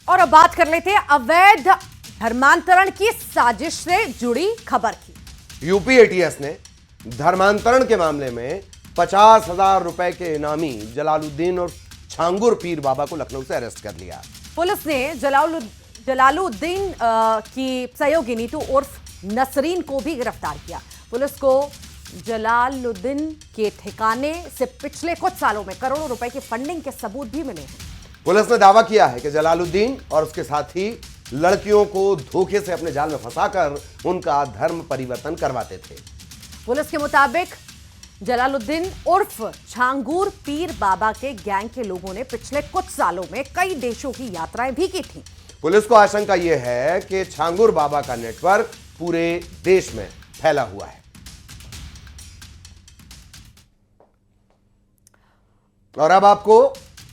और अब बात कर लेते हैं अवैध धर्मांतरण की साजिश से जुड़ी खबर की। यूपी एटीएस ने धर्मांतरण के मामले में 50,000 रुपए के इनामी जलालुद्दीन और छांगुर पीर बाबा को लखनऊ से अरेस्ट कर लिया। पुलिस ने जलालुद्दीन की सहयोगी नीतू उर्फ नसरीन को भी गिरफ्तार किया। पुलिस को जलालुद्दीन के ठिकाने से पिछले कुछ सालों में करोड़ों रुपए की फंडिंग के सबूत भी मिले हैं। पुलिस ने दावा किया है कि जलालुद्दीन और उसके साथी लड़कियों को धोखे से अपने जाल में फंसाकर उनका धर्म परिवर्तन करवाते थे। पुलिस के मुताबिक जलालुद्दीन उर्फ छांगूर पीर बाबा के गैंग के लोगों ने पिछले कुछ सालों में कई देशों की यात्राएं भी की थी। पुलिस को आशंका यह है कि छांगुर बाबा का नेटवर्क पूरे देश में फैला हुआ है। और अब आपको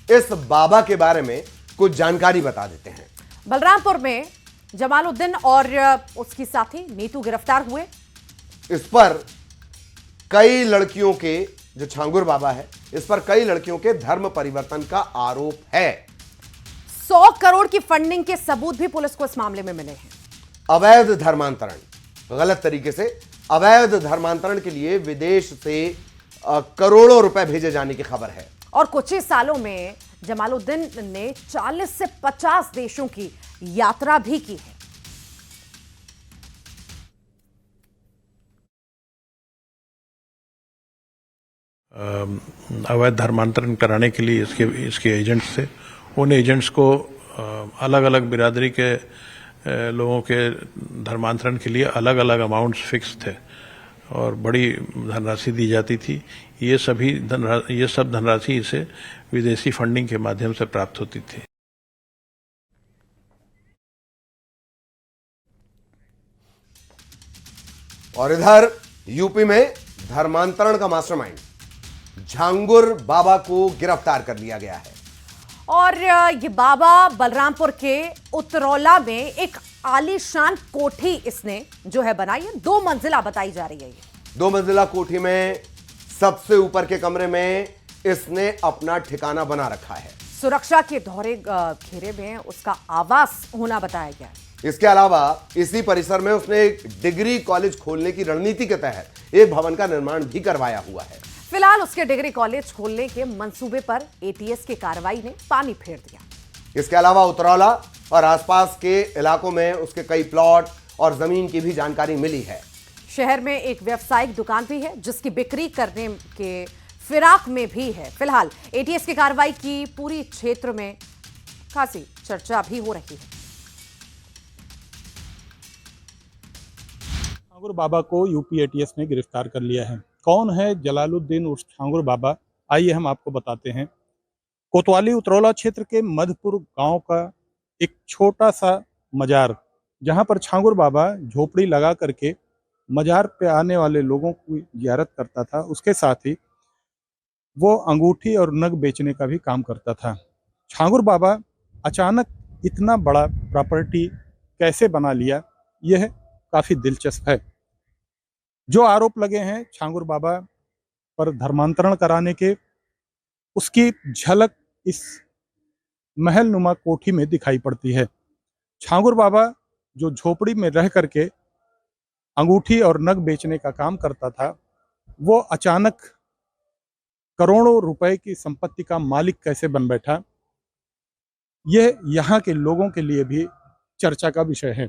इस बाबा के बारे में कुछ जानकारी बता देते हैं। बलरामपुर में जमालुद्दीन और उसकी साथी नीतू गिरफ्तार हुए। इस पर कई लड़कियों के, जो छांगुर बाबा है, इस पर कई लड़कियों के धर्म परिवर्तन का आरोप है। 100 करोड़ की फंडिंग के सबूत भी पुलिस को इस मामले में मिले हैं। अवैध धर्मांतरण, गलत तरीके से अवैध धर्मांतरण के लिए विदेश से करोड़ों रुपए भेजे जाने की खबर है। और कुछ ही सालों में जमालुद्दीन ने 40 से 50 देशों की यात्रा भी की है। अवैध धर्मांतरण कराने के लिए इसके एजेंट्स थे। उन एजेंट्स को अलग अलग बिरादरी के लोगों के धर्मांतरण के लिए अलग अलग अमाउंट्स फिक्स थे और बड़ी धनराशि दी जाती थी। ये सब धनराशि इसे विदेशी फंडिंग के माध्यम से प्राप्त होती थी। और इधर यूपी में धर्मांतरण का मास्टरमाइंड छांगुर बाबा को गिरफ्तार कर लिया गया है। और ये बाबा बलरामपुर के उतरौला में एक आलीशान कोठी इसने जो है बनाई है। 2 मंजिला बताई जा रही है। ये 2 मंजिला कोठी में सबसे ऊपर के कमरे में इसने अपना ठिकाना बना रखा है। सुरक्षा के दोहरे घेरे में उसका आवास होना बताया गया है। इसके अलावा इसी परिसर में उसने एक डिग्री कॉलेज खोलने की रणनीति के तहत एक भवन का निर्माण भी करवाया हुआ है। फिलहाल उसके डिग्री कॉलेज खोलने के मंसूबे पर एटीएस की कार्रवाई ने पानी फेर दिया। इसके अलावा उतरौला और आसपास के इलाकों में उसके कई प्लॉट और जमीन की भी जानकारी मिली है। शहर में एक व्यावसायिक दुकान भी है जिसकी बिक्री करने के फिराक में भी है। फिलहाल एटीएस की कार्रवाई की पूरी क्षेत्र में खासी चर्चा भी हो रही है। छांगुर बाबा को यूपी एटीएस ने गिरफ्तार कर लिया है। कौन है जलालुद्दीन उर्फ छांगुर बाबा, आइए हम आपको बताते हैं। कोतवाली उतरौला क्षेत्र के मधपुर गांव का एक छोटा सा मजार, जहां पर छांगुर बाबा झोपड़ी लगा करके मजार पे आने वाले लोगों की जियारत करता था। उसके साथ ही वो अंगूठी और नग बेचने का भी काम करता था। छांगुर बाबा अचानक इतना बड़ा प्रॉपर्टी कैसे बना लिया, यह काफ़ी दिलचस्प है। जो आरोप लगे हैं छांगुर बाबा पर धर्मांतरण कराने के, उसकी झलक इस महल नुमा कोठी में दिखाई पड़ती है। छांगुर बाबा जो झोपड़ी में रह करके अंगूठी और नग बेचने का काम करता था, वो अचानक करोड़ों रुपए की संपत्ति का मालिक कैसे बन बैठा, यह यहाँ के लोगों के लिए भी चर्चा का विषय है।